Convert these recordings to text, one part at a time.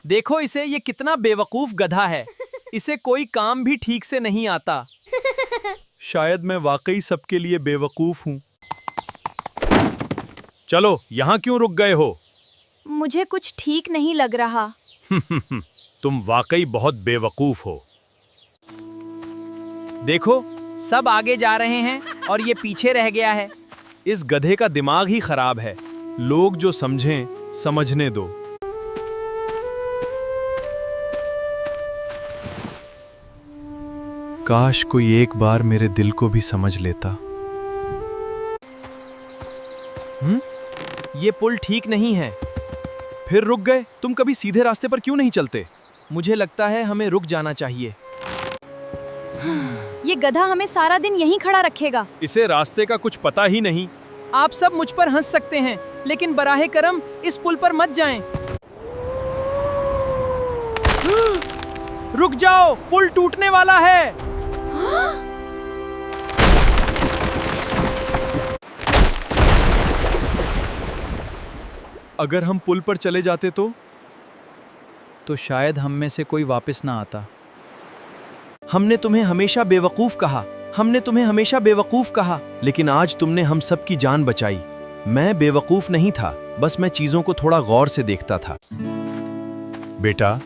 देखो इसे, ये कितना बेवकूफ गधा है। इसे कोई काम भी ठीक से नहीं आता। शायद मैं वाकई सबके लिए बेवकूफ हूँ। चलो, यहाँ क्यों रुक गए हो? मुझे कुछ ठीक नहीं लग रहा। तुम वाकई बहुत बेवकूफ हो। देखो, सब आगे जा रहे हैं और ये पीछे रह गया है। इस गधे का दिमाग ही खराब है। लोग जो समझें, समझने दो। काश कोई एक बार मेरे दिल को भी समझ लेता। ये पुल ठीक नहीं है। फिर रुक गए। तुम कभी सीधे रास्ते पर क्यों नहीं चलते? मुझे लगता है हमें रुक जाना चाहिए। ये गधा हमें सारा दिन यहीं खड़ा रखेगा। इसे रास्ते का कुछ पता ही नहीं। आप सब मुझ पर हंस सकते हैं, लेकिन बराहे करम इस पुल पर मत जाएं। रुक जाओ, पुल टूटने वाला है। अगर हम पुल पर चले जाते तो शायद हम में से कोई वापस ना आता। हमने तुम्हें हमेशा बेवकूफ कहा। हमने तुम्हें हमेशा बेवकूफ कहा, लेकिन आज तुमने हम सब की जान बचाई। मैं बेवकूफ नहीं था, बस मैं चीजों को थोड़ा गौर से देखता था। बेटा,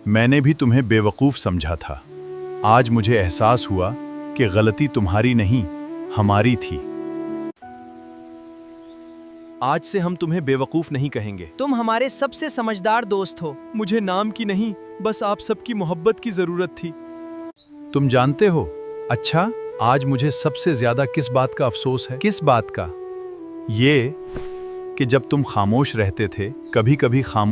मैंने भी तुम्हें बेवकूफ समझा था। आज मुझे एहसास हुआ कि गलती तुम्हारी नहीं, हमारी थी। आज से हम तुम्हें बेवकूफ नहीं कहेंगे। तुम हमारे सबसे समझदार दोस्त हो। मुझे नाम की नहीं, बस आप सबकी मोहब्बत की जरूरत थी। तुम जानते हो, अच्छा, आज मुझे सबसे ज्यादा किस बात का अफसोस है? किस बात का? ये कि जब तुम खामोश रहते थे, कभी कभी खामोश